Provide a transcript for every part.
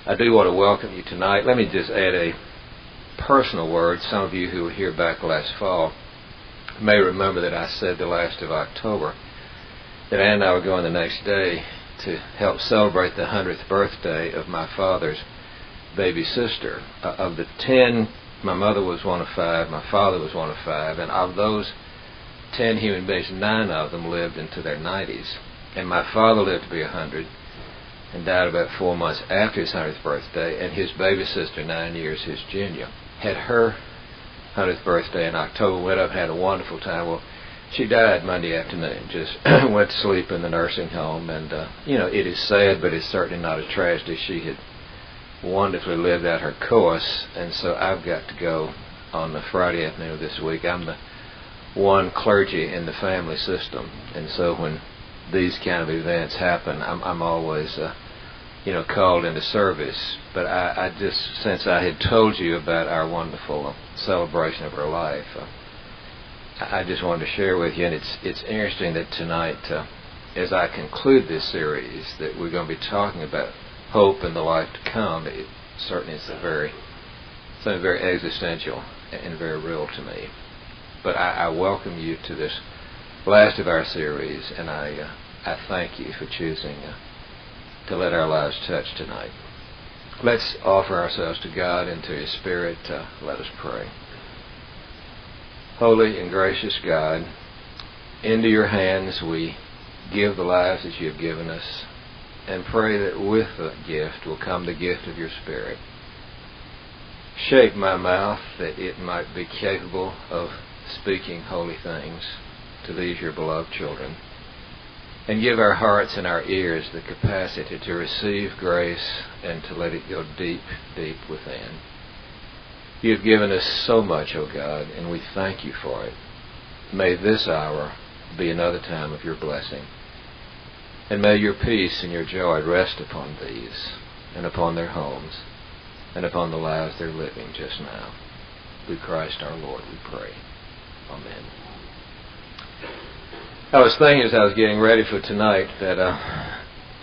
I do want to welcome you tonight. Let me just add a personal word. Some of you who were here back last fall may remember that I said the last of October that Ann and I were going the next day to help celebrate the 100th birthday of my father's baby sister. Of the 10, my mother was one of 5, my father was one of 5, and of those 10 human beings, 9 of them lived into their 90s. And my father lived to be 100 and died about 4 months after his 100th birthday, and his baby sister, 9 years his junior, had her 100th birthday in October, went up, had a wonderful time. Well, she died Monday afternoon, just went to sleep in the nursing home, and, it is sad, but it's certainly not a tragedy. She had wonderfully lived out her course, and so I've got to go on the Friday afternoon of this week. I'm the one clergy in the family system, and so when these kind of events happen, I'm always, called into service. But I just, since I had told you about our wonderful celebration of her life, I just wanted to share with you, and it's interesting that tonight, as I conclude this series, that we're going to be talking about hope and the life to come. It certainly is something very existential and very real to me. But I welcome you to this last of our series, and I thank you for choosing to let our lives touch tonight. Let's offer ourselves to God and to His Spirit. Let us pray. Holy and gracious God, into your hands we give the lives that you have given us, and pray that with the gift will come the gift of your Spirit. Shape my mouth that it might be capable of speaking holy things to these your beloved children, and give our hearts and our ears the capacity to receive grace and to let it go deep, deep within. You have given us so much, O God, and we thank you for it. May this hour be another time of your blessing, and may your peace and your joy rest upon these and upon their homes and upon the lives they're living just now. Through Christ our Lord we pray. Amen. I was thinking as I was getting ready for tonight that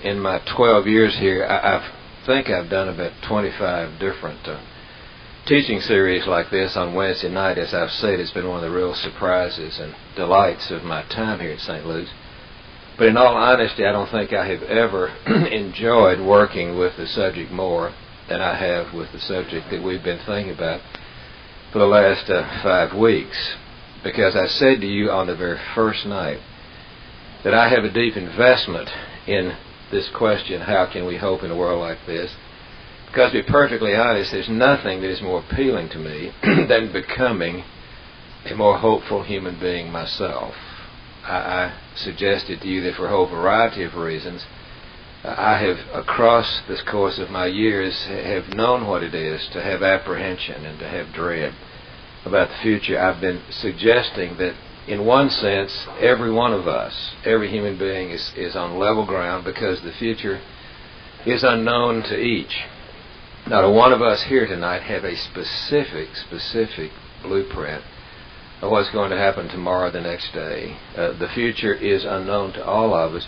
in my 12 years here, I think I've done about 25 different teaching series like this on Wednesday night. As I've said, it's been one of the real surprises and delights of my time here at St. Luke's. But in all honesty, I don't think I have ever enjoyed working with the subject more than I have with the subject that we've been thinking about for the last 5 weeks. Because I said to you on the very first night that I have a deep investment in this question, how can we hope in a world like this? Because to be perfectly honest, there's nothing that is more appealing to me than becoming a more hopeful human being myself. I suggested to you that for a whole variety of reasons, I have, across this course of my years, have known what it is to have apprehension and to have dread about the future. I've been suggesting that in one sense, every one of us, every human being is on level ground because the future is unknown to each. Not a one of us here tonight have a specific blueprint of what's going to happen tomorrow, the next day. The future is unknown to all of us.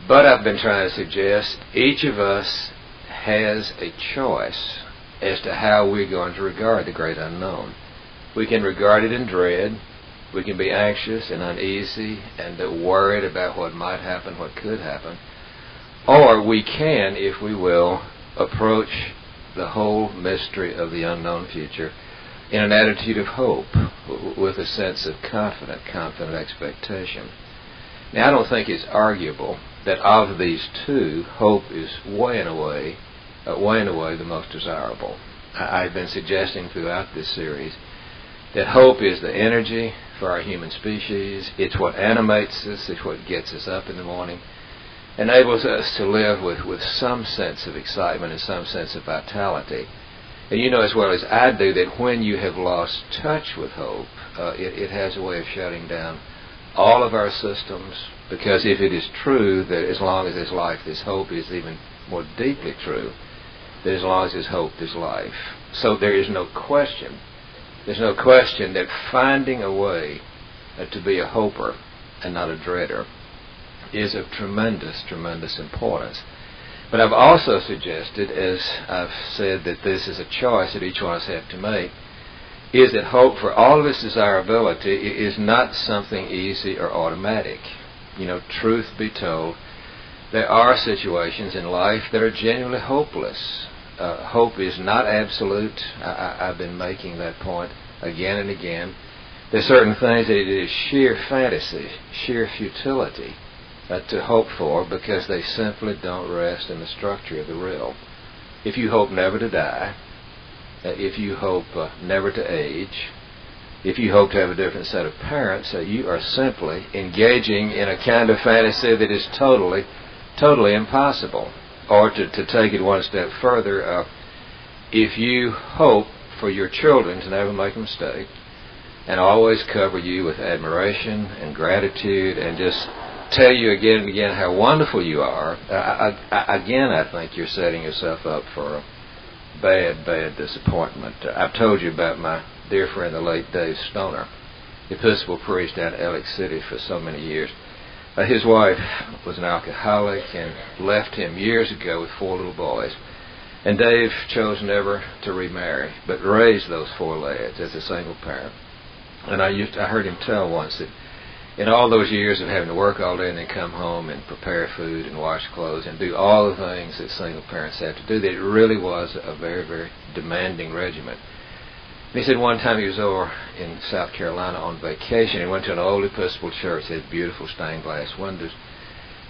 But I've been trying to suggest each of us has a choice as to how we're going to regard the great unknown. We can regard it in dread. We can be anxious and uneasy and worried about what might happen, what could happen. Or we can, if we will, approach the whole mystery of the unknown future in an attitude of hope, with a sense of confident expectation. Now, I don't think it's arguable that of these two, hope is way and away the most desirable. I've been suggesting throughout this series that hope is the energy for our human species. It's what animates us. It's what gets us up in the morning, enables us to live with some sense of excitement and some sense of vitality. And you know as well as I do that when you have lost touch with hope, it has a way of shutting down all of our systems, because if it is true that as long as there's life, there's hope, is even more deeply true that as long as there's hope, there's life. So there is no question. There's no question that finding a way to be a hoper and not a dreader is of tremendous importance. But I've also suggested, as I've said, that this is a choice that each one of us have to make, is that hope, for all of its desirability, is not something easy or automatic. Truth be told, there are situations in life that are genuinely hopeless. Hope is not absolute. I've been making that point again and again. There's certain things that it is sheer fantasy, sheer futility to hope for, because they simply don't rest in the structure of the real. If you hope never to die, if you hope never to age, if you hope to have a different set of parents, you are simply engaging in a kind of fantasy that is totally impossible. Or to take it one step further, if you hope for your children to never make a mistake and always cover you with admiration and gratitude and just tell you again and again how wonderful you are, I think you're setting yourself up for a bad disappointment. I've told you about my dear friend, the late Dave Stoner, Episcopal priest down in Ellick City for so many years. His wife was an alcoholic and left him years ago with 4 little boys. And Dave chose never to remarry, but raised those 4 lads as a single parent. And I heard him tell once that in all those years of having to work all day and then come home and prepare food and wash clothes and do all the things that single parents have to do, that it really was a very, very demanding regimen. And he said one time he was over in South Carolina on vacation. He went to an old Episcopal church that had beautiful stained glass windows.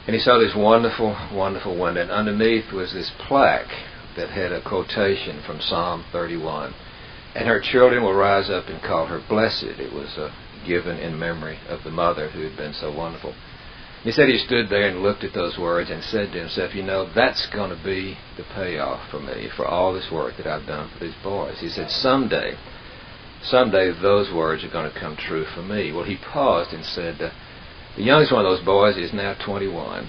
And he saw this wonderful, wonderful window. And underneath was this plaque that had a quotation from Psalm 31. And her children will rise up and call her blessed. It was given in memory of the mother who had been so wonderful. He said he stood there and looked at those words and said to himself, that's going to be the payoff for me, for all this work that I've done for these boys. He said, someday those words are going to come true for me. Well, he paused and said, the youngest one of those boys is now 21,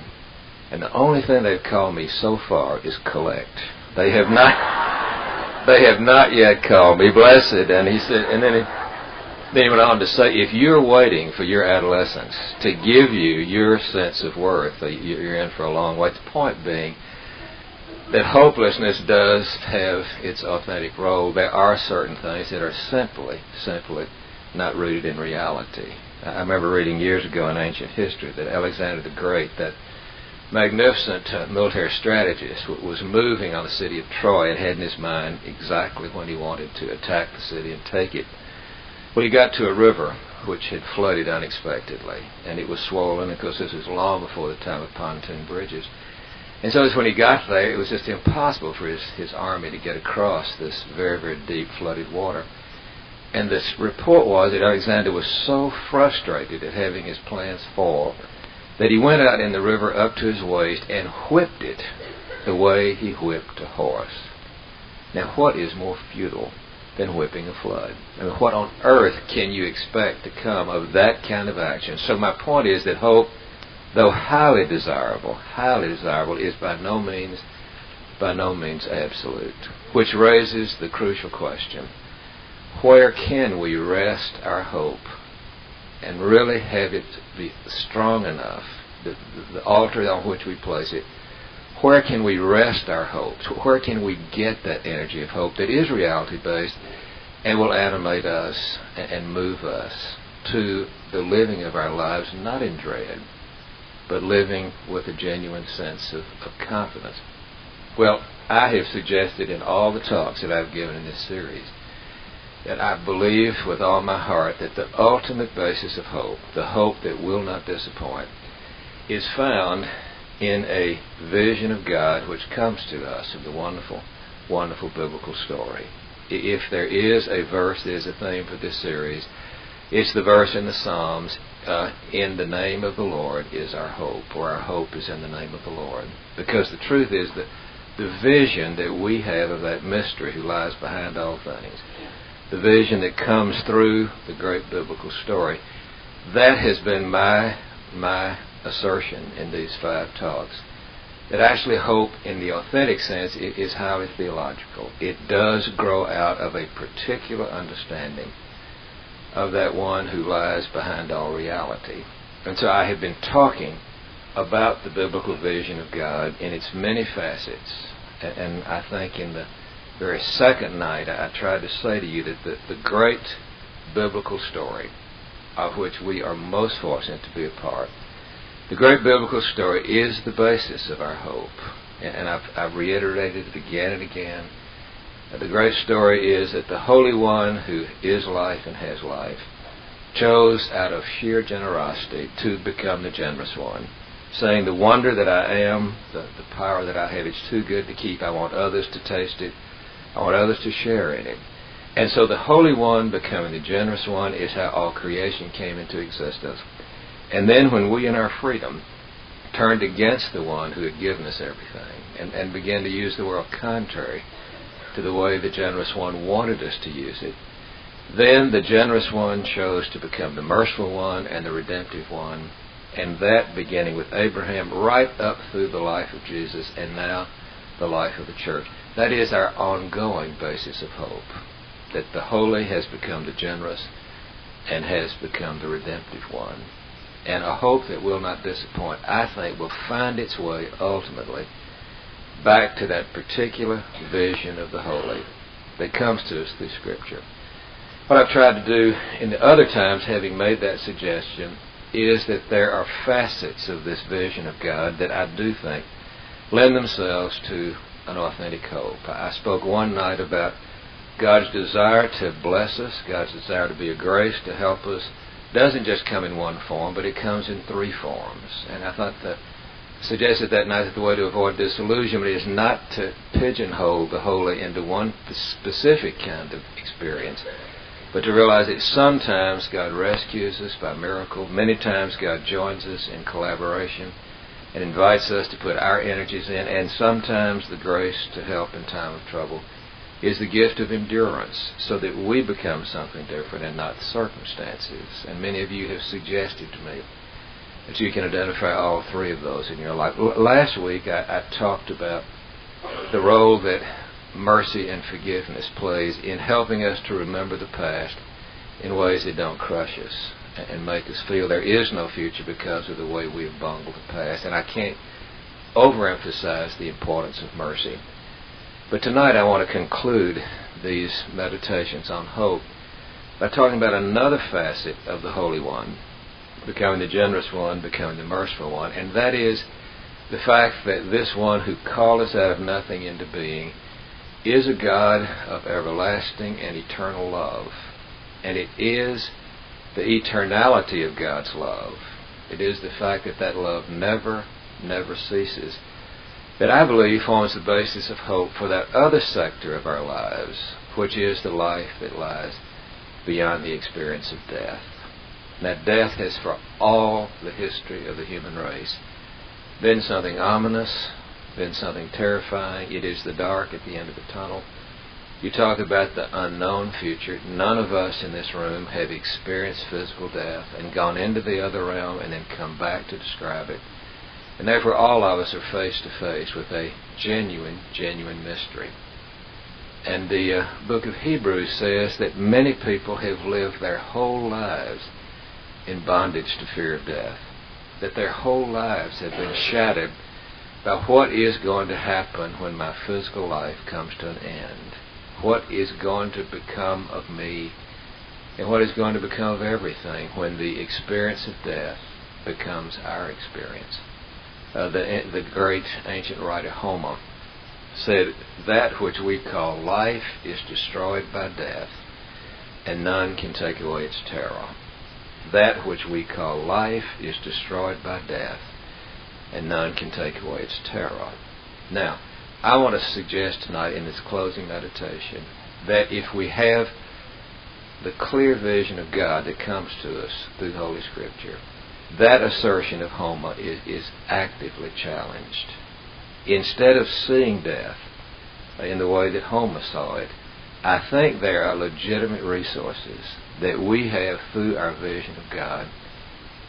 and the only thing they've called me so far is collect. They have not yet called me blessed. And he said, and then he went on to say, if you're waiting for your adolescence to give you your sense of worth, you're in for a long wait. The point being that hopelessness does have its authentic role. There are certain things that are simply not rooted in reality. I remember reading years ago in ancient history that Alexander the Great, that magnificent military strategist, was moving on the city of Troy and had in his mind exactly when he wanted to attack the city and take it. Well, he got to a river which had flooded unexpectedly, and it was swollen. Of course, this was long before the time of pontoon bridges. And so when he got there, it was just impossible for his army to get across this very, very deep flooded water. And this report was that Alexander was so frustrated at having his plans fall that he went out in the river up to his waist and whipped it the way he whipped a horse. Now, what is more futile than whipping a flood? I mean, what on earth can you expect to come of that kind of action? So my point is that hope, though highly desirable, is by no means absolute. Which raises the crucial question: where can we rest our hope and really have it be strong enough, the altar on which we place it? Where can we rest our hope? Where can we get that energy of hope that is reality-based and will animate us and move us to the living of our lives, not in dread, but living with a genuine sense of confidence? Well, I have suggested in all the talks that I've given in this series that I believe with all my heart that the ultimate basis of hope, the hope that will not disappoint, is found in a vision of God which comes to us of the wonderful, wonderful biblical story. If there is a verse that is a theme for this series, it's the verse in the Psalms, in the name of the Lord is our hope, or our hope is in the name of the Lord. Because the truth is that the vision that we have of that mystery who lies behind all things, the vision that comes through the great biblical story, that has been my assertion in these 5 talks, that actually hope in the authentic sense is highly theological. It does grow out of a particular understanding of that one who lies behind all reality. And so I have been talking about the biblical vision of God in its many facets. And I think in the very second night I tried to say to you that the great biblical story of which we are most fortunate to be a part, the great biblical story is the basis of our hope. And I've reiterated it again and again. The great story is that the Holy One, who is life and has life, chose out of sheer generosity to become the generous one, saying, the wonder that I am, the power that I have, it's too good to keep. I want others to taste it. I want others to share in it. And so the Holy One becoming the generous one is how all creation came into existence. And then when we in our freedom turned against the one who had given us everything and began to use the world contrary to the way the generous one wanted us to use it, then the generous one chose to become the merciful one and the redemptive one, and that beginning with Abraham right up through the life of Jesus and now the life of the church. That is our ongoing basis of hope, that the holy has become the generous and has become the redemptive one. And a hope that will not disappoint, I think, will find its way ultimately back to that particular vision of the holy that comes to us through Scripture. What I've tried to do in the other times, having made that suggestion, is that there are facets of this vision of God that I do think lend themselves to an authentic hope. I spoke one night about God's desire to bless us, God's desire to be a grace, to help us, doesn't just come in one form, but it comes in three forms. And I thought suggested that night that the way to avoid disillusionment is not to pigeonhole the holy into one specific kind of experience, but to realize that sometimes God rescues us by miracle. Many times God joins us in collaboration and invites us to put our energies in, and sometimes the grace to help in time of trouble is the gift of endurance, so that we become something different and not the circumstances. And many of you have suggested to me that you can identify all three of those in your life. Last week I talked about the role that mercy and forgiveness plays in helping us to remember the past in ways that don't crush us and make us feel there is no future because of the way we have bungled the past. And I can't overemphasize the importance of mercy. But tonight I want to conclude these meditations on hope by talking about another facet of the Holy One, becoming the generous one, becoming the merciful one, and that is the fact that this one who called us out of nothing into being is a God of everlasting and eternal love. And it is the eternality of God's love. It is the fact that that love never ceases that I believe forms the basis of hope for that other sector of our lives, which is the life that lies beyond the experience of death. That death has, for all the history of the human race, been something ominous, been something terrifying. It is the dark at the end of the tunnel. You talk about the unknown future. None of us in this room have experienced physical death and gone into the other realm and then come back to describe it. And therefore all of us are face to face with a genuine mystery. And the book of Hebrews says that many people have lived their whole lives in bondage to fear of death. That their whole lives have been shadowed by what is going to happen when my physical life comes to an end. What is going to become of me, and what is going to become of everything when the experience of death becomes our experience. The great ancient writer Homer said, that which we call life is destroyed by death, and none can take away its terror. That which we call life is destroyed by death, and none can take away its terror. Now, I want to suggest tonight in this closing meditation that if we have the clear vision of God that comes to us through Holy Scripture, that assertion of Homer is actively challenged. Instead of seeing death in the way that Homer saw it, I think there are legitimate resources that we have through our vision of God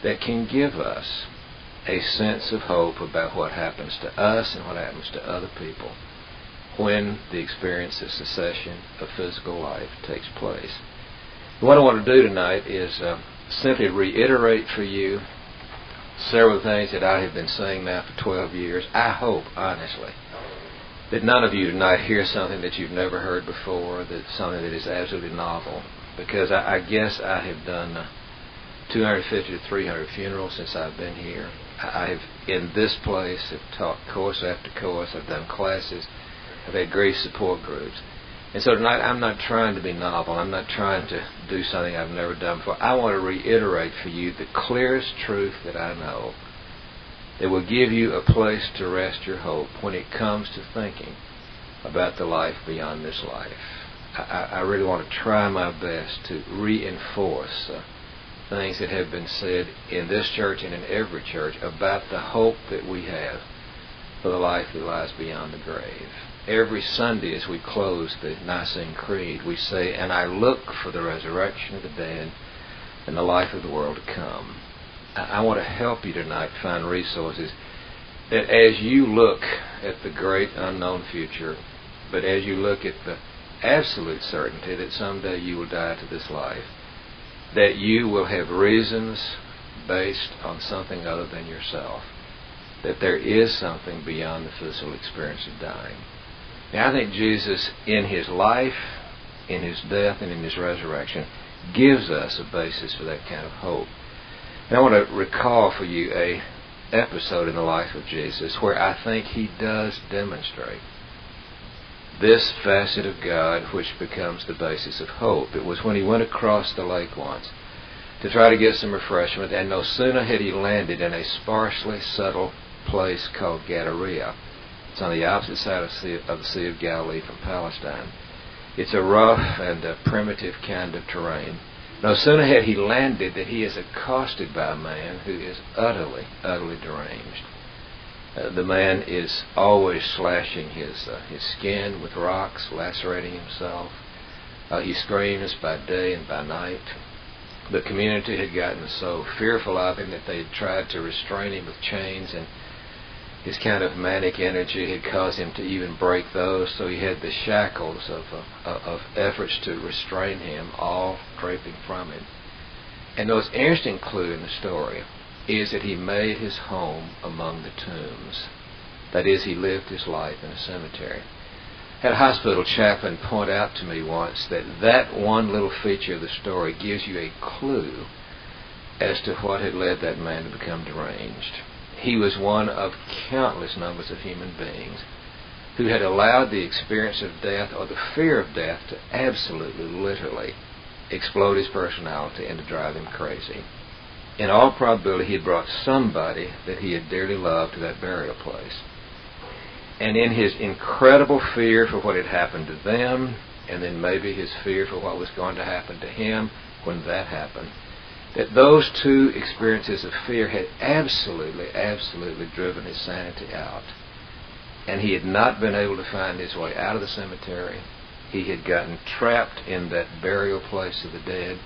that can give us a sense of hope about what happens to us and what happens to other people when the experience of cessation of physical life takes place. What I want to do tonight is simply reiterate for you several things that I have been saying now for 12 years. I hope, honestly, that none of you tonight hear something that you've never heard before, that's something that is absolutely novel. Because I guess I have done 250 to 300 funerals since I've been here. I have, in this place, have taught course after course. I've done classes. I've had grief support groups. And so tonight I'm not trying to be novel. I'm not trying to do something I've never done before. I want to reiterate for you the clearest truth that I know that will give you a place to rest your hope when it comes to thinking about the life beyond this life. I really want to try my best to reinforce things that have been said in this church and in every church about the hope that we have for the life that lies beyond the grave. Every Sunday as we close the Nicene Creed, we say, "And I look for the resurrection of the dead and the life of the world to come." I want to help you tonight find resources that as you look at the great unknown future, but as you look at the absolute certainty that someday you will die to this life, that you will have reasons based on something other than yourself, that there is something beyond the physical experience of dying. Now, I think Jesus, in His life, in His death, and in His resurrection, gives us a basis for that kind of hope. And I want to recall for you an episode in the life of Jesus where I think He does demonstrate this facet of God which becomes the basis of hope. It was when He went across the lake once to try to get some refreshment, and no sooner had He landed in a sparsely settled place called Gadara. It's on the opposite side of the Sea of Galilee from Palestine. It's a rough and primitive kind of terrain. No sooner had He landed that He is accosted by a man who is utterly, utterly deranged. The man is always slashing his skin with rocks, lacerating himself. He screams by day and by night. The community had gotten so fearful of him that they had tried to restrain him with chains, and his kind of manic energy had caused him to even break those, so he had the shackles of efforts to restrain him all draping from him. And the most interesting clue in the story is that he made his home among the tombs. That is, he lived his life in a cemetery. I had a hospital chaplain point out to me once that one little feature of the story gives you a clue as to what had led that man to become deranged. He was one of countless numbers of human beings who had allowed the experience of death or the fear of death to absolutely, literally explode his personality and to drive him crazy. In all probability, he had brought somebody that he had dearly loved to that burial place. And in his incredible fear for what had happened to them, and then maybe his fear for what was going to happen to him when that happened, that those two experiences of fear had absolutely, absolutely driven his sanity out. And he had not been able to find his way out of the cemetery. He had gotten trapped in that burial place of the dead.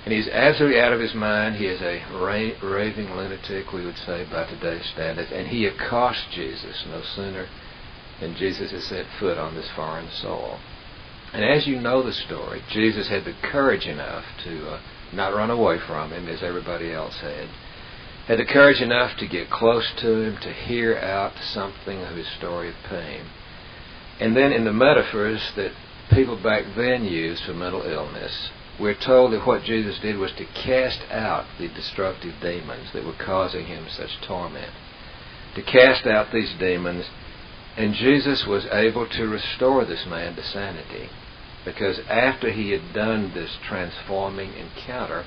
And he's absolutely out of his mind. He is a raving lunatic, we would say, by today's standards. And he accosts Jesus no sooner than Jesus has set foot on this foreign soil. And as you know the story, Jesus had the courage enough to not run away from him as everybody else had the courage enough to get close to him, to hear out something of his story of pain. And then in the metaphors that people back then used for mental illness, we're told that what Jesus did was to cast out the destructive demons that were causing him such torment. To cast out these demons, and Jesus was able to restore this man to sanity. Because after he had done this transforming encounter,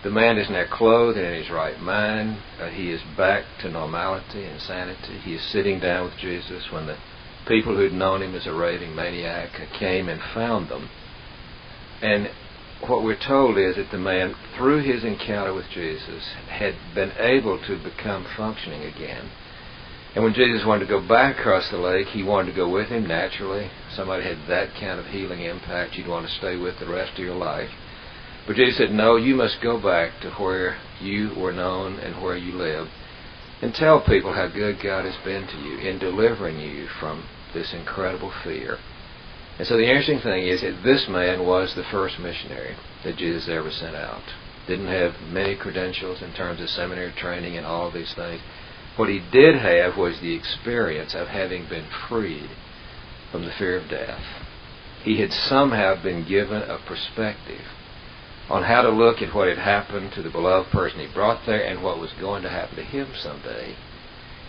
the man is now clothed and in his right mind. He is back to normality and sanity. He is sitting down with Jesus when the people who had known him as a raving maniac came and found them. And what we're told is that the man, through his encounter with Jesus, had been able to become functioning again. And when Jesus wanted to go back across the lake, he wanted to go with him naturally. Somebody had that kind of healing impact you'd want to stay with the rest of your life. But Jesus said, no, you must go back to where you were known and where you lived and tell people how good God has been to you in delivering you from this incredible fear. And so the interesting thing is that this man was the first missionary that Jesus ever sent out. Didn't have many credentials in terms of seminary training and all of these things. What he did have was the experience of having been freed from the fear of death. He had somehow been given a perspective on how to look at what had happened to the beloved person he brought there and what was going to happen to him someday.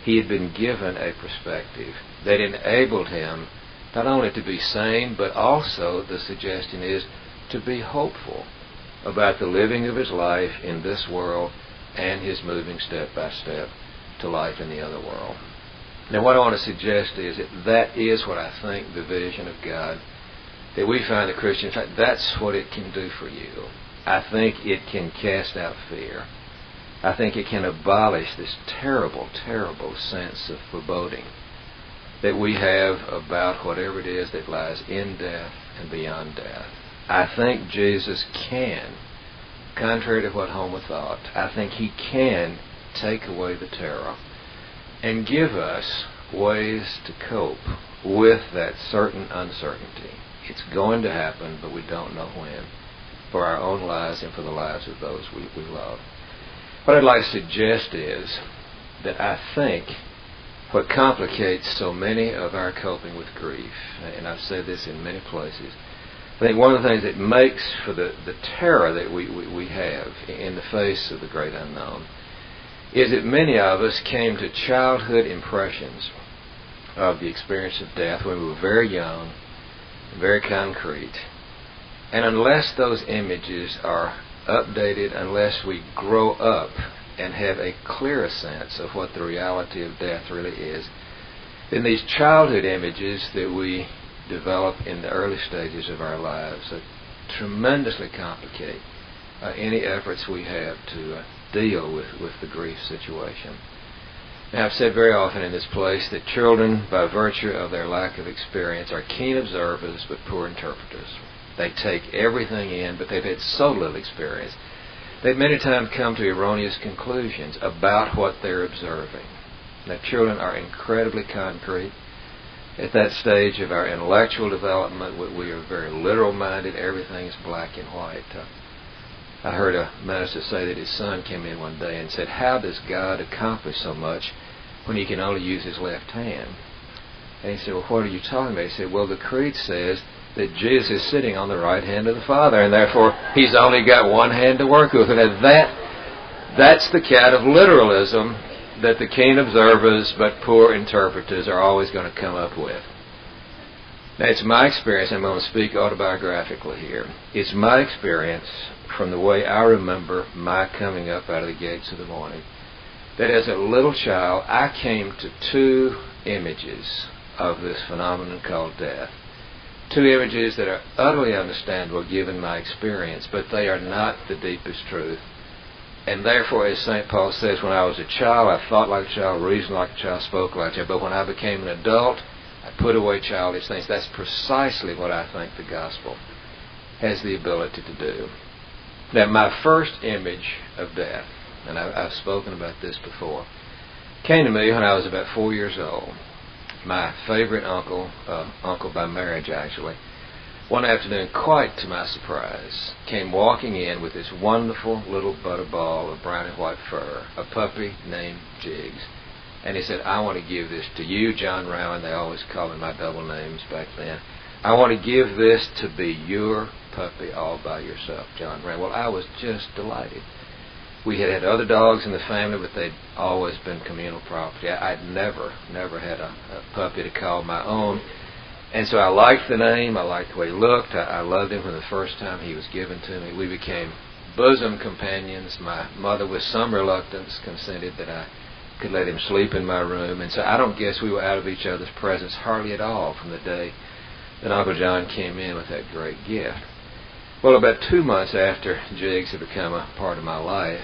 He had been given a perspective that enabled him not only to be sane, but also, the suggestion is, to be hopeful about the living of his life in this world and his moving step by step to life in the other world. Now, what I want to suggest is that is what I think the vision of God that we find the Christian faith, that's what it can do for you. I think it can cast out fear. I think it can abolish this terrible, terrible sense of foreboding that we have about whatever it is that lies in death and beyond death. I think Jesus can, contrary to what Homer thought, I think he can take away the terror and give us ways to cope with that certain uncertainty. It's going to happen, but we don't know when, for our own lives and for the lives of those we love. What I'd like to suggest is that I think what complicates so many of our coping with grief, and I've said this in many places, I think one of the things that makes for the terror that we have in the face of the great unknown is that many of us came to childhood impressions of the experience of death when we were very young, very concrete. And unless those images are updated, unless we grow up and have a clearer sense of what the reality of death really is, then these childhood images that we develop in the early stages of our lives tremendously complicate any efforts we have to deal with the grief situation. Now, I've said very often in this place that children, by virtue of their lack of experience, are keen observers but poor interpreters. They take everything in, but they've had so little experience. They've many times come to erroneous conclusions about what they're observing. Now, children are incredibly concrete. At that stage of our intellectual development, we are very literal-minded. Everything is black and white. I heard a minister say that his son came in one day and said, "How does God accomplish so much when he can only use his left hand?" And he said, "Well, what are you talking about?" He said, "Well, the Creed says that Jesus is sitting on the right hand of the Father, and therefore he's only got one hand to work with." And that's the kind of literalism that the keen observers but poor interpreters are always going to come up with. Now, it's my experience, I'm going to speak autobiographically here. It's my experience from the way I remember my coming up out of the gates of the morning, that as a little child, I came to two images of this phenomenon called death. Two images that are utterly understandable given my experience, but they are not the deepest truth. And therefore, as St. Paul says, when I was a child, I thought like a child, reasoned like a child, spoke like a child. But when I became an adult, I put away childish things. That's precisely what I think the gospel has the ability to do. Now, my first image of death, and I've spoken about this before, came to me when I was about 4 years old. My favorite uncle by marriage actually, one afternoon, quite to my surprise, came walking in with this wonderful little butterball of brown and white fur, a puppy named Jiggs. And he said, "I want to give this to you, John Rowan." They always called me my double names back then. "I want to give this to be your puppy all by yourself, John Rowan." Well, I was just delighted. We had other dogs in the family, but they'd always been communal property. I'd never had a puppy to call my own. And so I liked the name. I liked the way he looked. I loved him from the first time he was given to me. We became bosom companions. My mother, with some reluctance, consented that I could let him sleep in my room. And so I don't guess we were out of each other's presence hardly at all from the day that Uncle John came in with that great gift. Well, about 2 months after Jiggs had become a part of my life,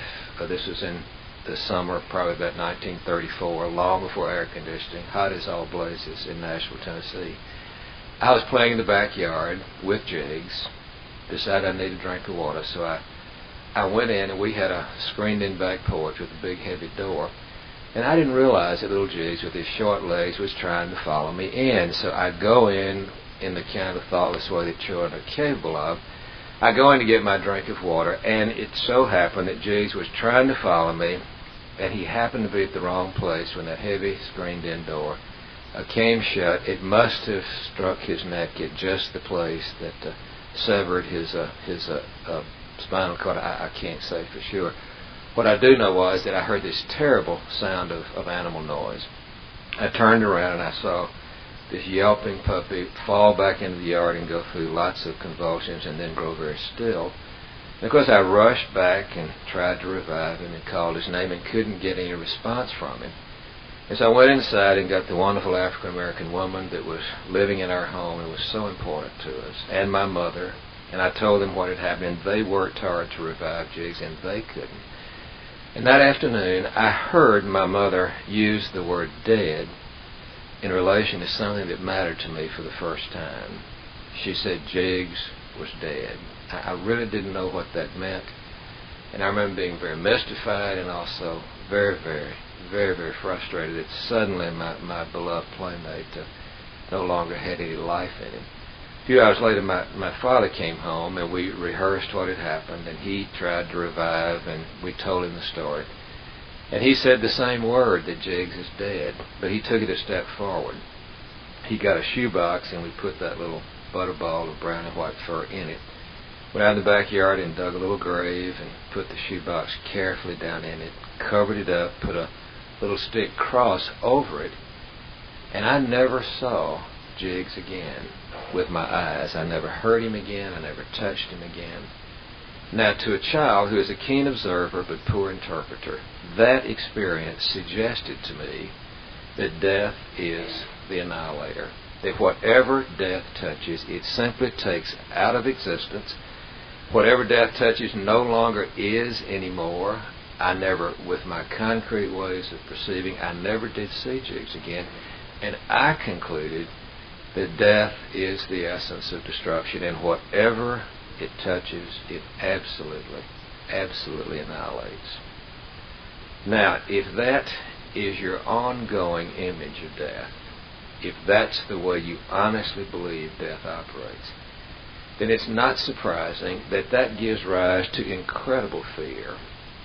this was in the summer, probably about 1934, long before air conditioning, hot as all blazes in Nashville, Tennessee. I was playing in the backyard with Jiggs, decided I needed a drink of water, so I went in, and we had a screened-in back porch with a big, heavy door. And I didn't realize that little Jiggs, with his short legs, was trying to follow me in. So I go in the kind of thoughtless way that children are capable of. I go in to get my drink of water, and it so happened that Jiggs was trying to follow me, and he happened to be at the wrong place when that heavy screened-in door came shut. It must have struck his neck at just the place that severed his spinal cord. I can't say for sure. What I do know was that I heard this terrible sound of animal noise. I turned around and I saw this yelping puppy fall back into the yard and go through lots of convulsions and then grow very still. And of course I rushed back and tried to revive him and called his name and couldn't get any response from him. And so I went inside and got the wonderful African-American woman that was living in our home and was so important to us, and my mother, and I told them what had happened, and they worked hard to revive Jiggs, and they couldn't. And that afternoon, I heard my mother use the word dead in relation to something that mattered to me for the first time. She said Jiggs was dead. I really didn't know what that meant, and I remember being very mystified and also very, very, very, very frustrated that suddenly my beloved playmate no longer had any life in him. A few hours later, my father came home, and we rehearsed what had happened, and he tried to revive, and we told him the story. And he said the same word, that Jiggs is dead, but he took it a step forward. He got a shoebox, and we put that little butterball of brown and white fur in it. Went out in the backyard and dug a little grave and put the shoebox carefully down in it, covered it up, put a little stick cross over it, and I never saw Jiggs again with my eyes. I never heard him again. I never touched him again. Now, to a child who is a keen observer but poor interpreter, that experience suggested to me that death is the annihilator. That whatever death touches, it simply takes out of existence. Whatever death touches no longer is anymore. I never, with my concrete ways of perceiving, I never did see Jiggs again. And I concluded that death is the essence of destruction, and whatever it touches, it absolutely, absolutely annihilates. Now, if that is your ongoing image of death, if that's the way you honestly believe death operates, then it's not surprising that that gives rise to incredible fear,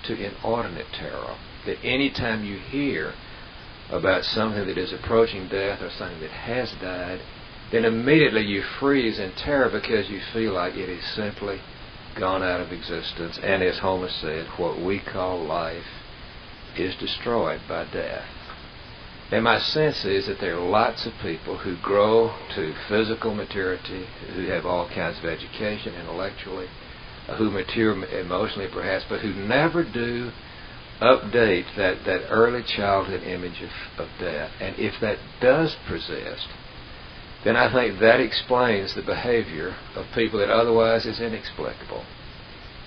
to inordinate terror, that any time you hear about something that is approaching death or something that has died, then immediately you freeze in terror because you feel like it is simply gone out of existence. And as Homer said, what we call life is destroyed by death. And my sense is that there are lots of people who grow to physical maturity, who have all kinds of education intellectually, who mature emotionally perhaps, but who never do update that early childhood image of death. And if that does persist, then I think that explains the behavior of people that otherwise is inexplicable.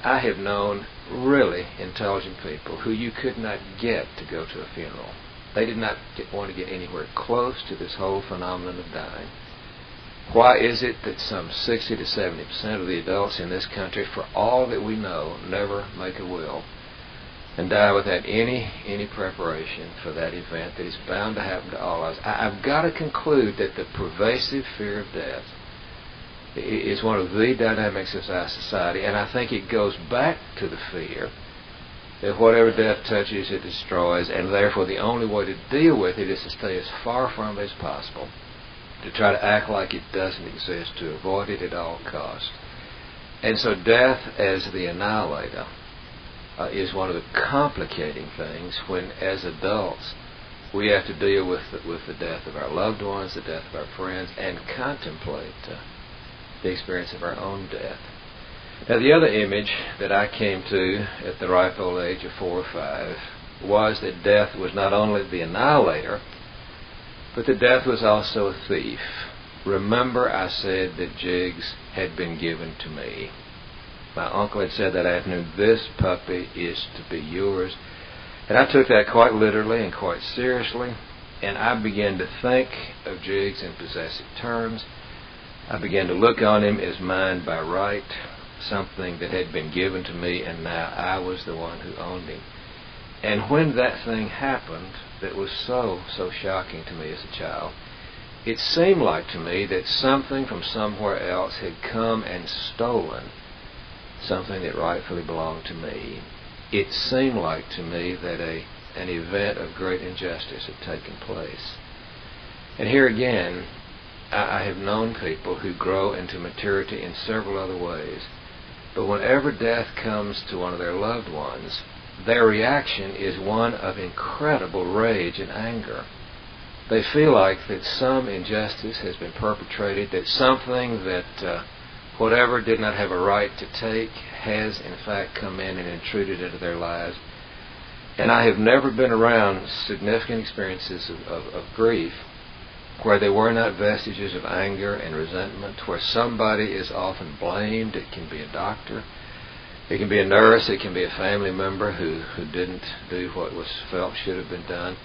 I have known really intelligent people who you could not get to go to a funeral. They did not want to get anywhere close to this whole phenomenon of dying. Why is it that some 60 to 70% of the adults in this country, for all that we know, never make a will and die without any preparation for that event that is bound to happen to all of us? I've got to conclude that the pervasive fear of death is one of the dynamics of our society, and I think it goes back to the fear that whatever death touches, it destroys, and therefore the only way to deal with it is to stay as far from it as possible, to try to act like it doesn't exist, to avoid it at all costs. And so death as the annihilator is one of the complicating things when, as adults, we have to deal with the death of our loved ones, the death of our friends, and contemplate the experience of our own death. Now, the other image that I came to at the ripe old age of 4 or 5 was that death was not only the annihilator, but that death was also a thief. Remember, I said that Jiggs had been given to me. My uncle had said that afternoon, "This puppy is to be yours." And I took that quite literally and quite seriously, and I began to think of Jiggs in possessive terms. I began to look on him as mine by right, something that had been given to me, and now I was the one who owned him. And when that thing happened that was so shocking to me as a child, it seemed like to me that something from somewhere else had come and stolen something that rightfully belonged to me. It seemed like to me that an event of great injustice had taken place. And here again, I have known people who grow into maturity in several other ways, but whenever death comes to one of their loved ones, their reaction is one of incredible rage and anger. They feel like that some injustice has been perpetrated, that something that whatever did not have a right to take has in fact come in and intruded into their lives. And I have never been around significant experiences of grief where there were not vestiges of anger and resentment, where somebody is often blamed. It can be a doctor, it can be a nurse, it can be a family member who didn't do what was felt should have been done.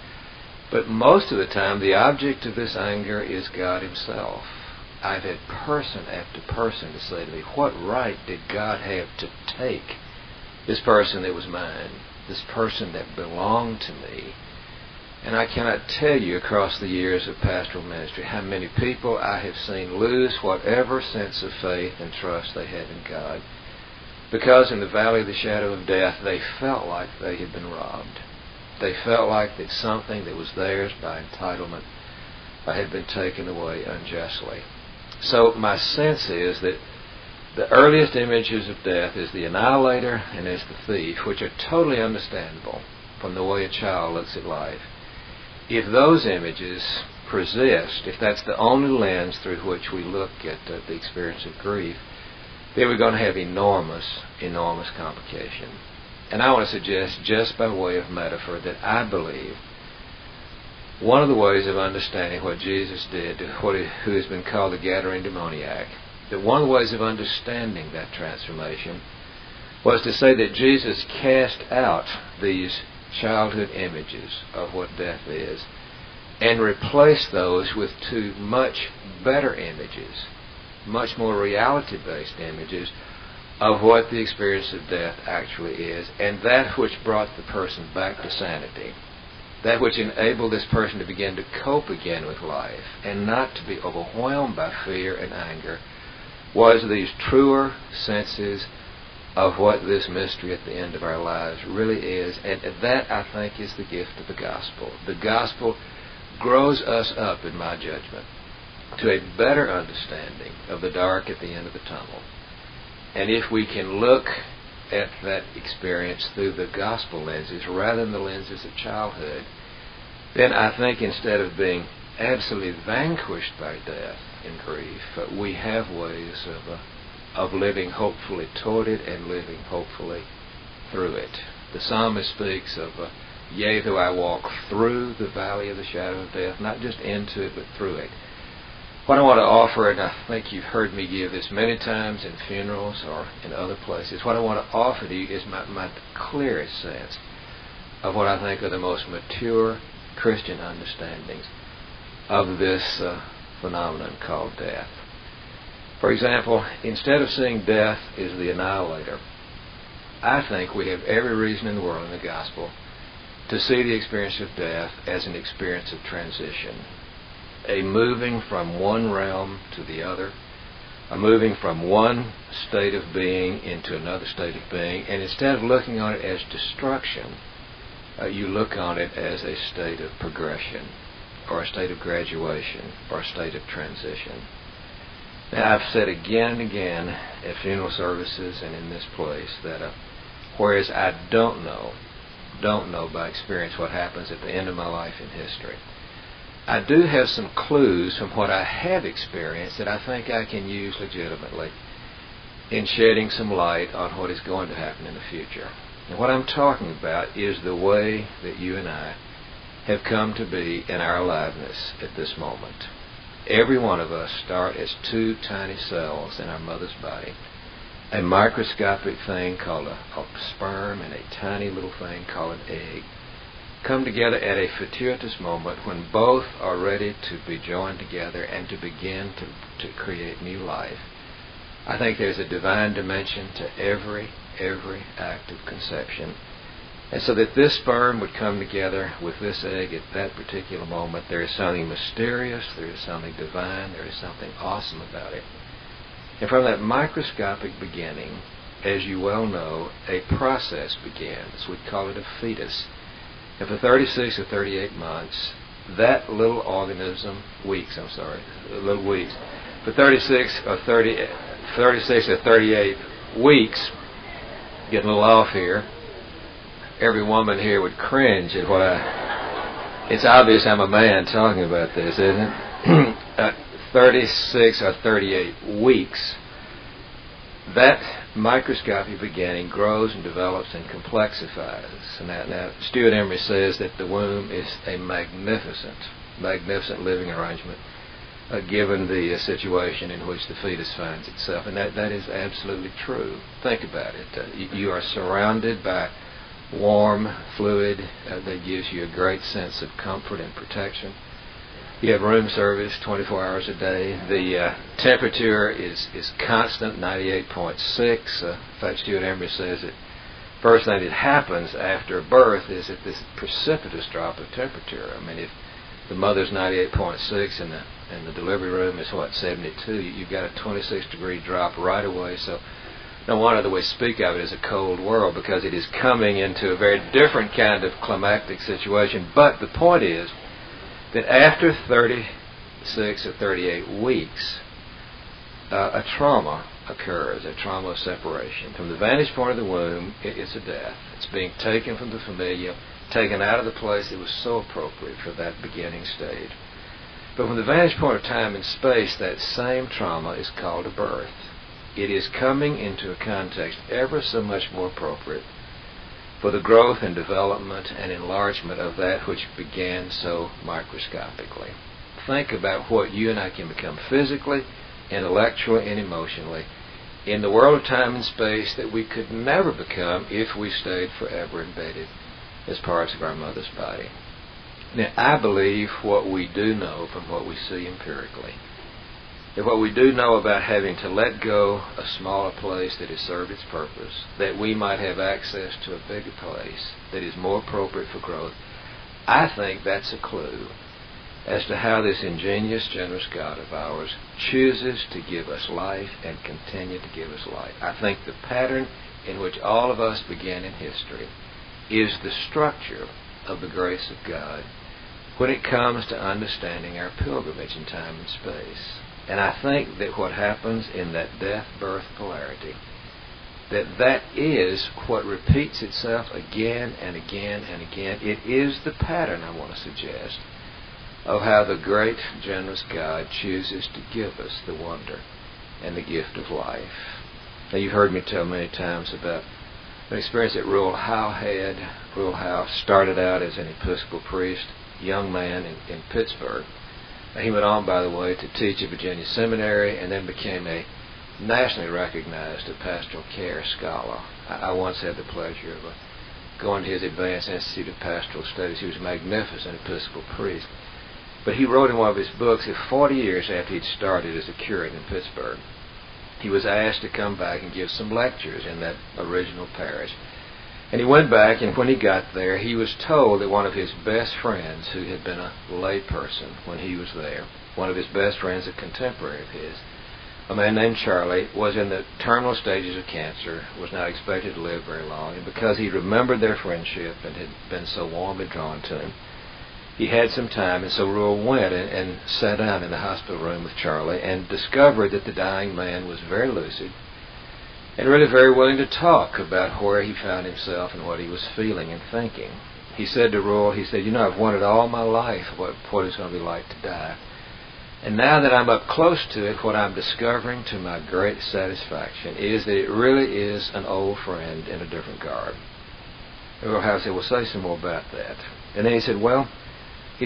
But most of the time, the object of this anger is God Himself. I've had person after person to say to me, what right did God have to take this person that was mine, this person that belonged to me? And I cannot tell you across the years of pastoral ministry how many people I have seen lose whatever sense of faith and trust they had in God, because in the valley of the shadow of death they felt like they had been robbed. They felt like that something that was theirs by entitlement had been taken away unjustly. So my sense is that the earliest images of death is the annihilator and is the thief, which are totally understandable from the way a child looks at life. If those images persist, if that's the only lens through which we look at the experience of grief, then we're going to have enormous, enormous complication. And I want to suggest, just by way of metaphor, that I believe one of the ways of understanding what Jesus did to who has been called the Gadarene demoniac, that one of the ways of understanding that transformation was to say that Jesus cast out these childhood images of what death is and replaced those with two much better images, much more reality-based images of what the experience of death actually is, and that which brought the person back to sanity, that which enabled this person to begin to cope again with life and not to be overwhelmed by fear and anger, was these truer senses of what this mystery at the end of our lives really is. And that, I think, is the gift of the gospel. The gospel grows us up, in my judgment, to a better understanding of the dark at the end of the tunnel. And if we can look at that experience through the gospel lenses rather than the lenses of childhood, then I think instead of being absolutely vanquished by death and grief, we have ways of living hopefully toward it and living hopefully through it. The psalmist speaks of, yea, though I walk through the valley of the shadow of death, not just into it, but through it. What I want to offer, and I think you've heard me give this many times in funerals or in other places, what I want to offer to you is my clearest sense of what I think are the most mature Christian understandings of this phenomenon called death. For example, instead of seeing death as the annihilator, I think we have every reason in the world in the gospel to see the experience of death as an experience of transition, a moving from one realm to the other, a moving from one state of being into another state of being, and instead of looking on it as destruction, you look on it as a state of progression, or a state of graduation, or a state of transition. Now, I've said again and again at funeral services and in this place that whereas I don't know by experience what happens at the end of my life in history, I do have some clues from what I have experienced that I think I can use legitimately in shedding some light on what is going to happen in the future. And what I'm talking about is the way that you and I have come to be in our aliveness at this moment. Every one of us start as two tiny cells in our mother's body, a microscopic thing called a sperm and a tiny little thing called an egg, come together at a fortuitous moment when both are ready to be joined together and to begin to create new life. I think there's a divine dimension to every act of conception. And so that this sperm would come together with this egg at that particular moment, there is something mysterious, there is something divine, there is something awesome about it. And from that microscopic beginning, as you well know, a process begins. We call it a fetus. And for 36 or 38 months, that little organism, little weeks, for 36 or 38 weeks, getting a little off here, every woman here would cringe at what it's obvious I'm a man talking about this, isn't it? 36 or 38 weeks, that microscopic beginning grows and develops and complexifies. Now, Stuart Emery says that the womb is a magnificent living arrangement, given the situation in which the fetus finds itself. And that is absolutely true. Think about it. You are surrounded by warm fluid that gives you a great sense of comfort and protection. You have room service 24 hours a day. The temperature is constant, 98.6. In fact, Stuart Emery says that first thing that happens after birth is that this precipitous drop of temperature. I mean, if the mother's 98.6 and the delivery room is 72, you've got a 26-degree drop right away. So no wonder that we speak of it as a cold world, because it is coming into a very different kind of climactic situation. But the point is that after 36 or 38 weeks, a trauma occurs, a trauma of separation. From the vantage point of the womb, it's a death. It's being taken from the familiar, taken out of the place that was so appropriate for that beginning stage. But from the vantage point of time and space, that same trauma is called a birth. It is coming into a context ever so much more appropriate for the growth and development and enlargement of that which began so microscopically. Think about what you and I can become physically, intellectually, and emotionally in the world of time and space that we could never become if we stayed forever embedded as parts of our mother's body. Now, I believe what we do know from what we see empirically, that what we do know about having to let go a smaller place that has served its purpose, that we might have access to a bigger place that is more appropriate for growth, I think that's a clue as to how this ingenious, generous God of ours chooses to give us life and continue to give us life. I think the pattern in which all of us began in history is the structure of the grace of God when it comes to understanding our pilgrimage in time and space. And I think that what happens in that death-birth polarity, that is what repeats itself again and again and again. It is the pattern, I want to suggest, of how the great, generous God chooses to give us the wonder and the gift of life. Now, you've heard me tell many times about an experience that Rural Howe had. Rural Howe started out as an Episcopal priest, young man in Pittsburgh. He went on, by the way, to teach at Virginia Seminary and then became a nationally recognized pastoral care scholar. I once had the pleasure of going to his Advanced Institute of Pastoral Studies. He was a magnificent Episcopal priest. But he wrote in one of his books that 40 years after he'd started as a curate in Pittsburgh, he was asked to come back and give some lectures in that original parish. And he went back, and when he got there, he was told that one of his best friends, who had been a lay person when he was there, one of his best friends, a contemporary of his, a man named Charlie, was in the terminal stages of cancer, was not expected to live very long, and because he remembered their friendship and had been so warmly drawn to him, he had some time, and so Rural went and sat down in the hospital room with Charlie and discovered that the dying man was very lucid and really very willing to talk about where he found himself and what he was feeling and thinking. He said to Rural, he said, I've wanted all my life what it's going to be like to die. And now that I'm up close to it, what I'm discovering to my great satisfaction is that it really is an old friend in a different garb. And Rural Howe said, well, say some more about that. And then he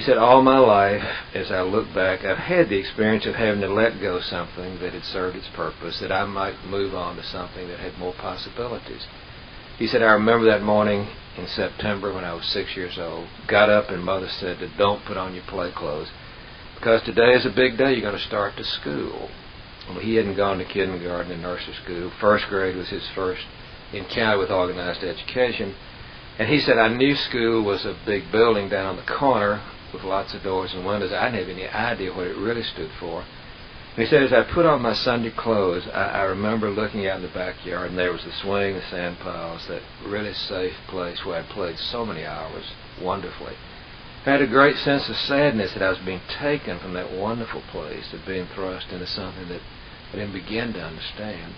said, all my life, as I look back, I've had the experience of having to let go something that had served its purpose, that I might move on to something that had more possibilities. He said, I remember that morning in September when I was 6 years old, got up and Mother said that don't put on your play clothes, because today is a big day, you're going to start to school. Well, he hadn't gone to kindergarten and nursery school. First grade was his first encounter with organized education. And he said, I knew school was a big building down on the corner with lots of doors and windows. I didn't have any idea what it really stood for. And he said, as I put on my Sunday clothes, I remember looking out in the backyard, and there was the swing, the sand piles, that really safe place where I'd played so many hours wonderfully. I had a great sense of sadness that I was being taken from that wonderful place, of being thrust into something that I didn't begin to understand.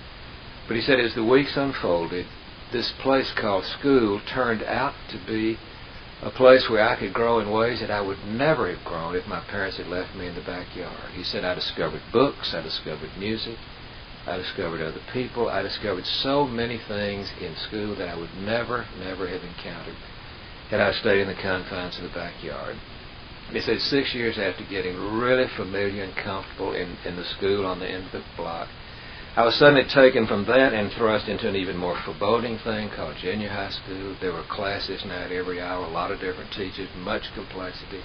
But he said, as the weeks unfolded, this place called school turned out to be a place where I could grow in ways that I would never have grown if my parents had left me in the backyard. He said, I discovered books, I discovered music, I discovered other people, I discovered so many things in school that I would never have encountered had I stayed in the confines of the backyard. He said 6 years after getting really familiar and comfortable in the school on the end of the block, I was suddenly taken from that and thrust into an even more foreboding thing called junior high school. There were classes now at every hour, a lot of different teachers, much complexity.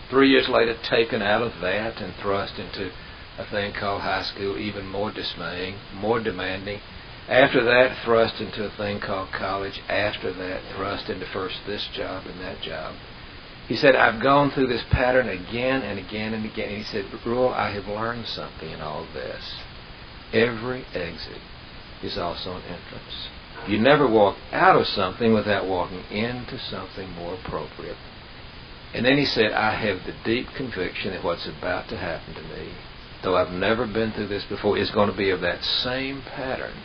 3 years later, taken out of that and thrust into a thing called high school, even more dismaying, more demanding. After that, thrust into a thing called college. After that, thrust into first this job and that job. He said, I've gone through this pattern again and again and again. And he said, Rule, I have learned something in all this. Every exit is also an entrance. You never walk out of something without walking into something more appropriate. And then he said, I have the deep conviction that what's about to happen to me, though I've never been through this before, is going to be of that same pattern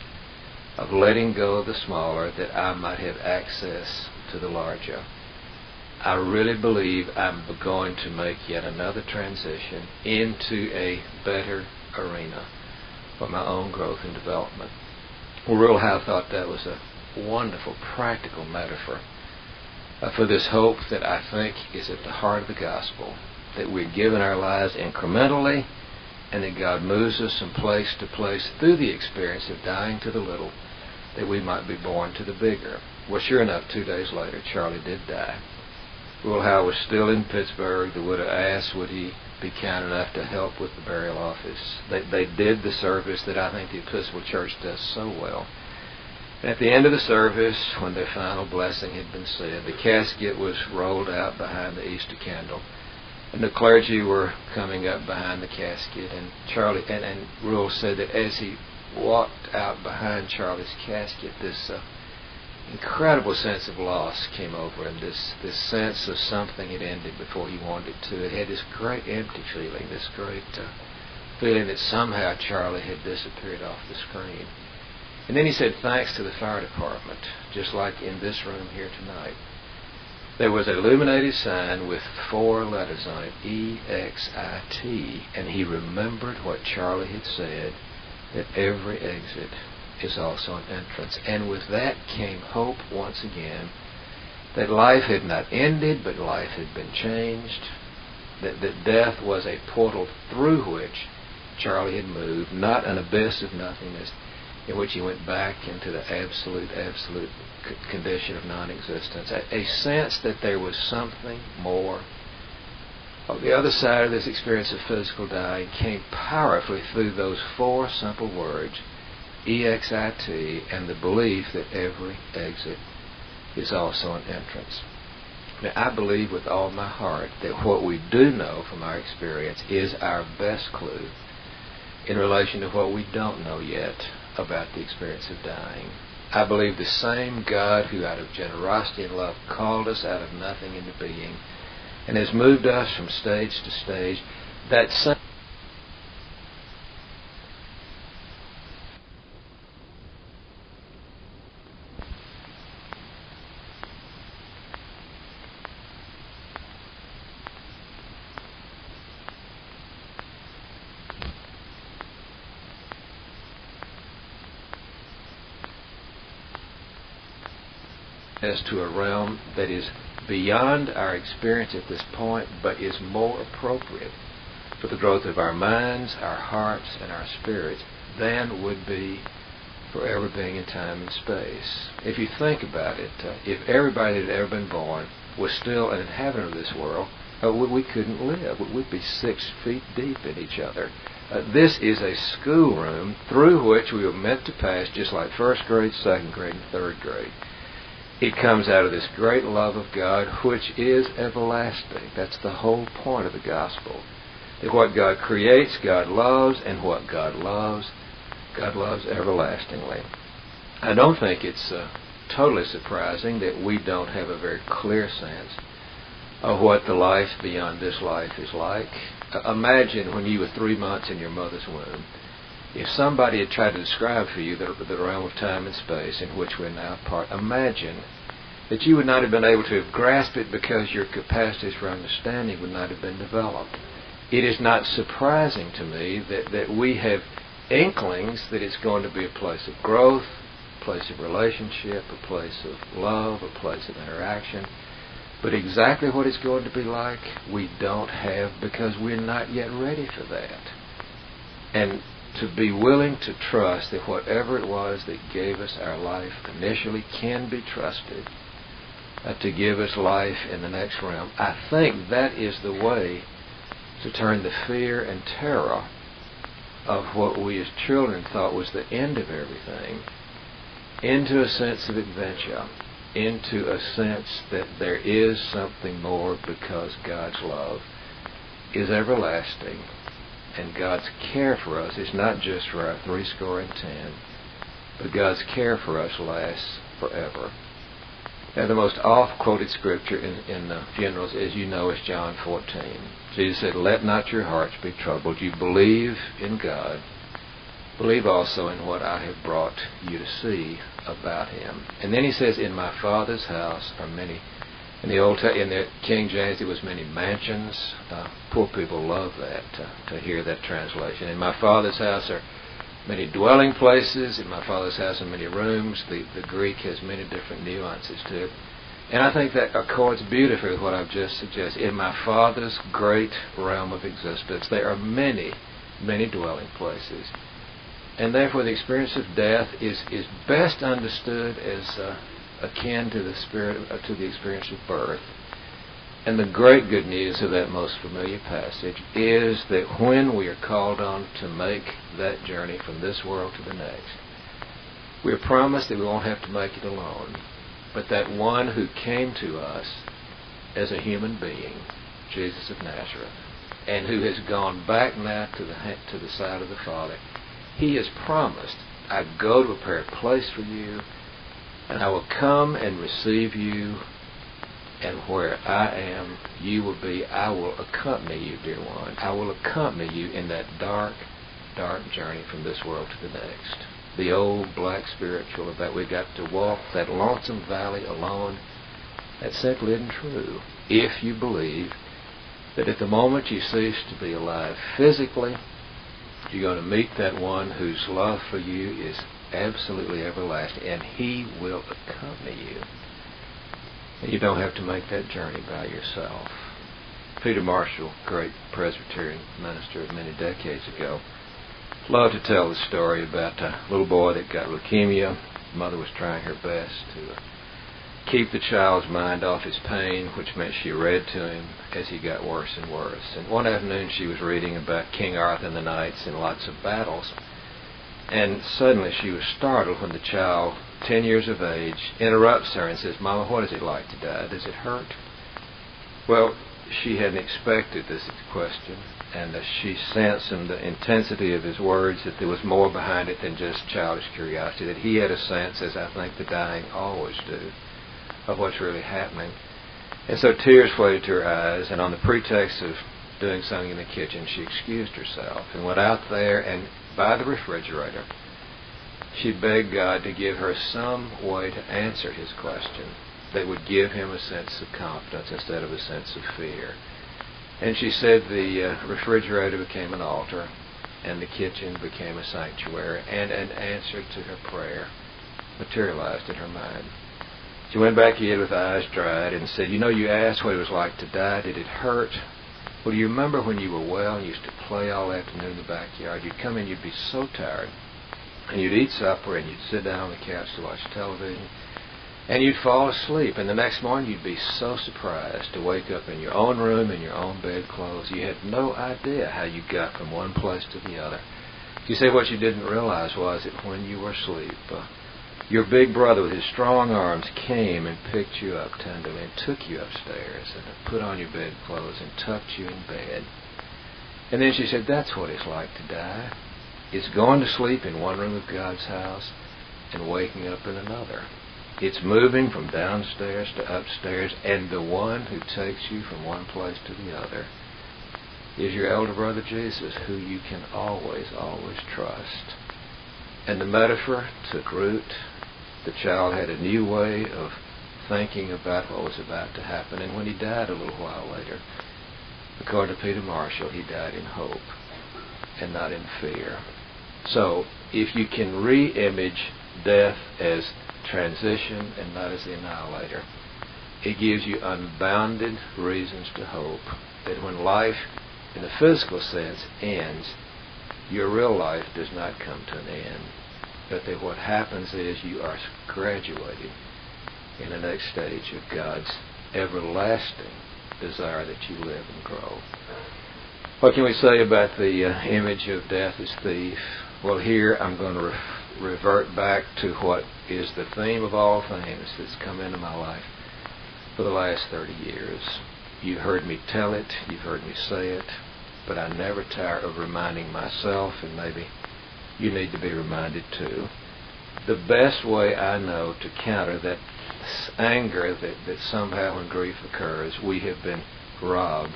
of letting go of the smaller that I might have access to the larger. I really believe I'm going to make yet another transition into a better arena for my own growth and development. Well, Rural Howe thought that was a wonderful, practical metaphor for this hope that I think is at the heart of the gospel, that we're given our lives incrementally, and that God moves us from place to place through the experience of dying to the little, that we might be born to the bigger. Well, sure enough, 2 days later, Charlie did die. Rural Howe was still in Pittsburgh. The widow asked, would he be kind enough to help with the burial office. They did the service that I think the Episcopal Church does so well. At the end of the service, when their final blessing had been said, the casket was rolled out behind the Easter candle, and the clergy were coming up behind the casket. And Charlie and Rural said that as he walked out behind Charlie's casket, this incredible sense of loss came over him, this sense of something had ended before he wanted it to. It had this great empty feeling, this great feeling that somehow Charlie had disappeared off the screen. And then he said, thanks to the fire department, just like in this room here tonight, there was an illuminated sign with 4 letters on it, E-X-I-T, and he remembered what Charlie had said, that every exit is also an entrance. And with that came hope once again, that life had not ended, but life had been changed, that death was a portal through which Charlie had moved, not an abyss of nothingness, in which he went back into the absolute condition of non-existence. A sense that there was something more. On the other side of this experience of physical dying came powerfully through those 4 simple words, E-X-I-T, and the belief that every exit is also an entrance. Now, I believe with all my heart that what we do know from our experience is our best clue in relation to what we don't know yet about the experience of dying. I believe the same God who out of generosity and love called us out of nothing into being and has moved us from stage to stage, that same as to a realm that is beyond our experience at this point, but is more appropriate for the growth of our minds, our hearts, and our spirits than would be forever being in time and space. If you think about it, if everybody that had ever been born was still an inhabitant of this world, we couldn't live. We'd be 6 feet deep in each other. This is a schoolroom through which we were meant to pass, just like first grade, second grade, and third grade. It comes out of this great love of God, which is everlasting. That's the whole point of the gospel. That what God creates, God loves, and what God loves everlastingly. I don't think it's totally surprising that we don't have a very clear sense of what the life beyond this life is like. Imagine when you were 3 months in your mother's womb, if somebody had tried to describe for you the realm of time and space in which we're now part, imagine that you would not have been able to have grasped it because your capacities for understanding would not have been developed. It is not surprising to me that we have inklings that it's going to be a place of growth, a place of relationship, a place of love, a place of interaction. But exactly what it's going to be like, we don't have, because we're not yet ready for that. And to be willing to trust that whatever it was that gave us our life initially can be trusted to give us life in the next realm, I think that is the way to turn the fear and terror of what we as children thought was the end of everything into a sense of adventure, into a sense that there is something more, because God's love is everlasting, and God's care for us is not just for our 70, but God's care for us lasts forever. Now, the most oft-quoted scripture in funerals, as you know, is John 14. Jesus said, "Let not your hearts be troubled. You believe in God. Believe also in what I have brought you to see about Him." And then He says, "In my Father's house are many." In the King James, it was many mansions. Poor people love that, to hear that translation. "In my Father's house are many dwelling places. In my Father's house are many rooms." The Greek has many different nuances to it. And I think that accords beautifully with what I've just suggested. In my Father's great realm of existence, there are many, many dwelling places. And therefore the experience of death is best understood as akin to the experience of birth. And the great good news of that most familiar passage is that when we are called on to make that journey from this world to the next, we are promised that we won't have to make it alone, but that one who came to us as a human being, Jesus of Nazareth, and who has gone back now to the side of the Father, He has promised, "I go to prepare a place for you, and I will come and receive you, and where I am, you will be. I will accompany you, dear one. I will accompany you in that dark, dark journey from this world to the next." The old black spiritual of that we got to walk that lonesome valley alone, that simply isn't true. If you believe that at the moment you cease to be alive physically, you're going to meet that one whose love for you is absolutely everlasting, and He will accompany you. And you don't have to make that journey by yourself. Peter Marshall, great Presbyterian minister of many decades ago, loved to tell the story about a little boy that got leukemia. His mother was trying her best to keep the child's mind off his pain, which meant she read to him as he got worse and worse. And one afternoon she was reading about King Arthur and the knights and lots of battles. And suddenly she was startled when the child, 10 years of age, interrupts her and says, "Mama, what is it like to die? Does it hurt?" Well, she hadn't expected this question, and she sensed from the intensity of his words that there was more behind it than just childish curiosity, that he had a sense, as I think the dying always do, of what's really happening. And so tears flooded to her eyes, and on the pretext of doing something in the kitchen, she excused herself and went out there, and by the refrigerator, she begged God to give her some way to answer his question that would give him a sense of confidence instead of a sense of fear. And she said the refrigerator became an altar, and the kitchen became a sanctuary, and an answer to her prayer materialized in her mind. She went back in with eyes dried and said, "You asked what it was like to die. Did it hurt? Well, do you remember when you were well and used to play all afternoon in the backyard? You'd come in, you'd be so tired, and you'd eat supper, and you'd sit down on the couch to watch television, and you'd fall asleep, and the next morning you'd be so surprised to wake up in your own room, in your own bedclothes. You had no idea how you got from one place to the other. You say what you didn't realize was that when you were asleep, your big brother with his strong arms came and picked you up tenderly and took you upstairs and put on your bedclothes and tucked you in bed. And then she said, that's what it's like to die. It's going to sleep in one room of God's house and waking up in another. It's moving from downstairs to upstairs, and the one who takes you from one place to the other is your elder brother Jesus, who you can always, always trust. And the metaphor took root. The child had a new way of thinking about what was about to happen, and when he died a little while later, according to Peter Marshall, he died in hope and not in fear. So, if you can re-image death as transition and not as the annihilator, it gives you unbounded reasons to hope that when life, in the physical sense, ends, your real life does not come to an end, but that what happens is you are graduating in the next stage of God's everlasting desire that you live and grow. What can we say about the image of death as thief? Well, here I'm going to revert back to what is the theme of all things that's come into my life for the last 30 years. You've heard me tell it, you've heard me say it, but I never tire of reminding myself, and maybe you need to be reminded too. The best way I know to counter that anger that somehow when grief occurs, we have been robbed,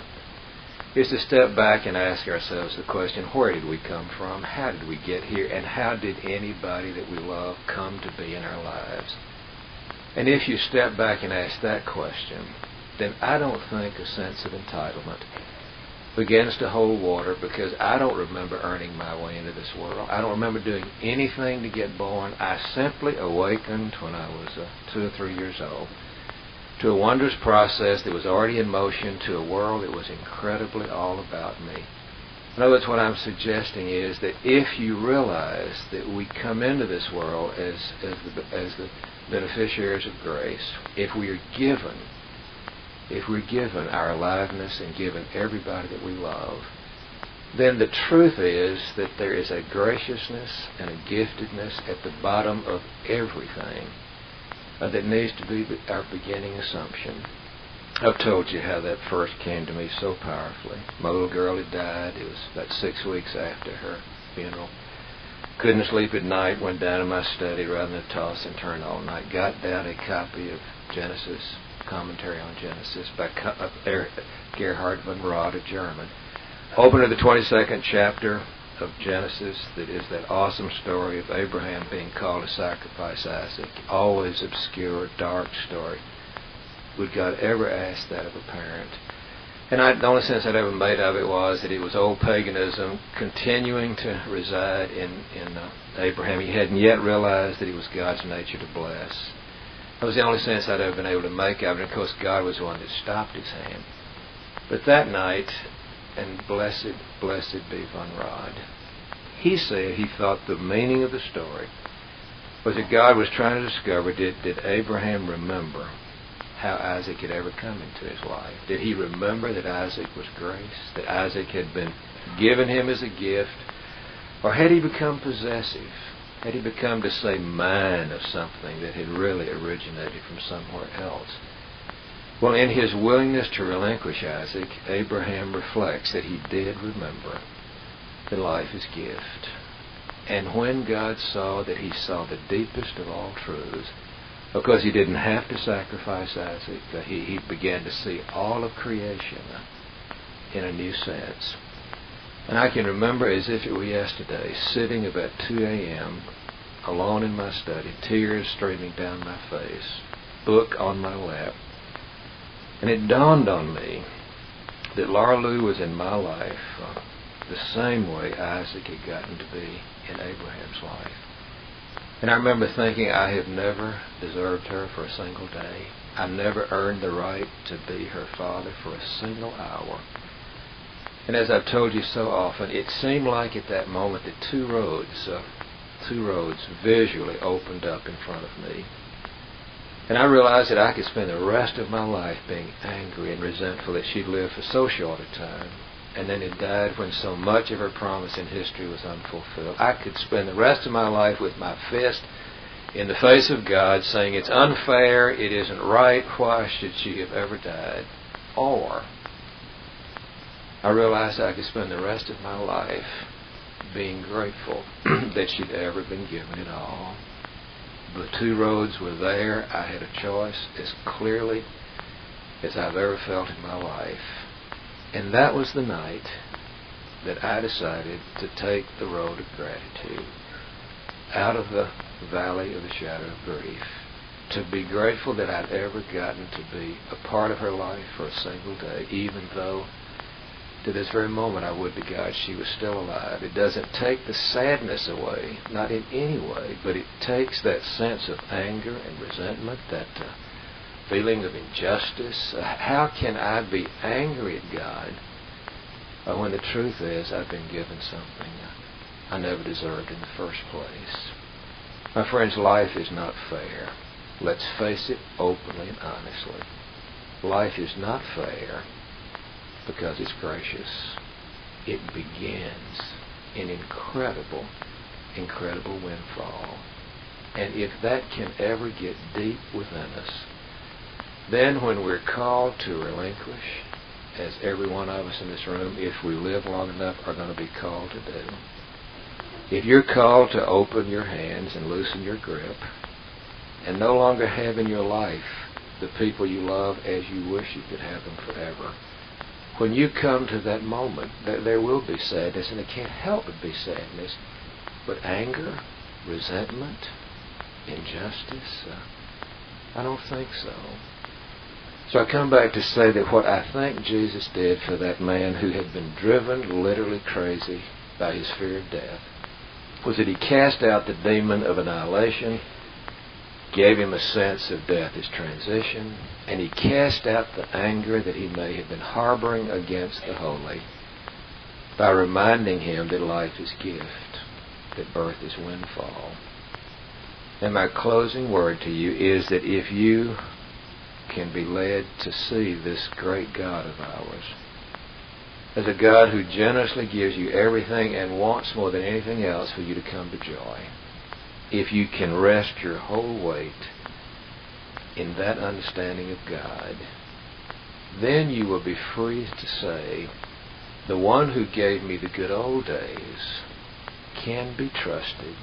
is to step back and ask ourselves the question, where did we come from? How did we get here? And how did anybody that we love come to be in our lives? And if you step back and ask that question, then I don't think a sense of entitlement begins to hold water, because I don't remember earning my way into this world. I don't remember doing anything to get born. I simply awakened when I was 2 or 3 years old to a wondrous process that was already in motion, to a world that was incredibly all about me. In other words, what I'm suggesting is that if you realize that we come into this world as the beneficiaries of grace, if we're given our aliveness and given everybody that we love, then the truth is that there is a graciousness and a giftedness at the bottom of everything that needs to be our beginning assumption. I've told you how that first came to me so powerfully. My little girl had died. It was about 6 weeks after her funeral. Couldn't sleep at night, went down to my study rather than toss and turn all night. Got down a copy of Genesis, Commentary on Genesis by Gerhard von Rad, a German. Open to the 22nd chapter of Genesis, that is that awesome story of Abraham being called to sacrifice Isaac. Always obscure, dark story. Would God ever ask that of a parent? And the only sense I'd ever made of it was that it was old paganism continuing to reside in Abraham. He hadn't yet realized that it was God's nature to bless. That was the only sense I'd ever been able to make of it. And of course, God was the one that stopped his hand. But that night, and blessed be von Rad, he said he thought the meaning of the story was that God was trying to discover, did Abraham remember how Isaac had ever come into his life? Did he remember that Isaac was grace, that Isaac had been given him as a gift? Or had he become possessive? Had he become, to say, mine of something that had really originated from somewhere else? Well, in his willingness to relinquish Isaac, Abraham reflects that he did remember that life is gift. And when God saw that he saw the deepest of all truths, because he didn't have to sacrifice Isaac, he began to see all of creation in a new sense. And I can remember as if it were yesterday, sitting about 2 a.m., alone in my study, tears streaming down my face, book on my lap. And it dawned on me that Laura Lou was in my life the same way Isaac had gotten to be in Abraham's life. And I remember thinking, I have never deserved her for a single day. I never earned the right to be her father for a single hour. And as I've told you so often, it seemed like at that moment that two roads visually opened up in front of me. And I realized that I could spend the rest of my life being angry and resentful that she'd lived for so short a time, and then had died when so much of her promise in history was unfulfilled. I could spend the rest of my life with my fist in the face of God, saying it's unfair, it isn't right, why should she have ever died? Or I realized I could spend the rest of my life being grateful that she'd ever been given it all. The two roads were there. I had a choice as clearly as I've ever felt in my life. And that was the night that I decided to take the road of gratitude out of the valley of the shadow of grief, to be grateful that I'd ever gotten to be a part of her life for a single day, even though to this very moment I would to God she was still alive. It doesn't take the sadness away, not in any way, but it takes that sense of anger and resentment, that feeling of injustice. How can I be angry at God when the truth is I've been given something I never deserved in the first place? My friends, life is not fair. Let's face it openly and honestly. Life is not fair because it's gracious. It begins an incredible, incredible windfall. And if that can ever get deep within us, then when we're called to relinquish, as every one of us in this room, if we live long enough, are going to be called to do, if you're called to open your hands and loosen your grip and no longer have in your life the people you love as you wish you could have them forever, when you come to that moment, there will be sadness, and it can't help but be sadness. But anger, resentment, injustice, I don't think so. So I come back to say that what I think Jesus did for that man who had been driven literally crazy by his fear of death was that he cast out the demon of annihilation, gave him a sense of death as transition, and he cast out the anger that he may have been harboring against the holy by reminding him that life is gift, that birth is windfall. And my closing word to you is that if you can be led to see this great God of ours as a God who generously gives you everything and wants more than anything else for you to come to joy, if you can rest your whole weight in that understanding of God, then you will be free to say, the one who gave me the good old days can be trusted,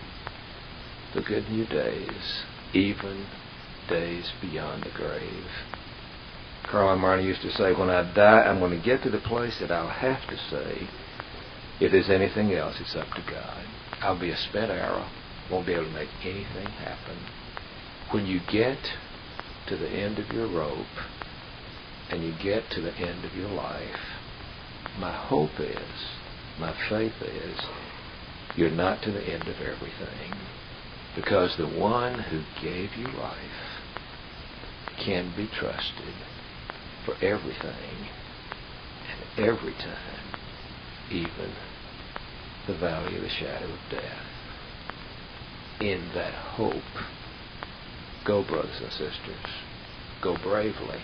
the good new days, even days beyond the grave. Carl Martin used to say, when I die, I'm going to get to the place that I'll have to say, if there's anything else, it's up to God. I'll be a spent arrow, won't be able to make anything happen. When you get to the end of your rope and you get to the end of your life, my hope is, my faith is, you're not to the end of everything, because the one who gave you life can be trusted for everything and every time, even the valley of the shadow of death. In that hope, go, brothers and sisters, go bravely,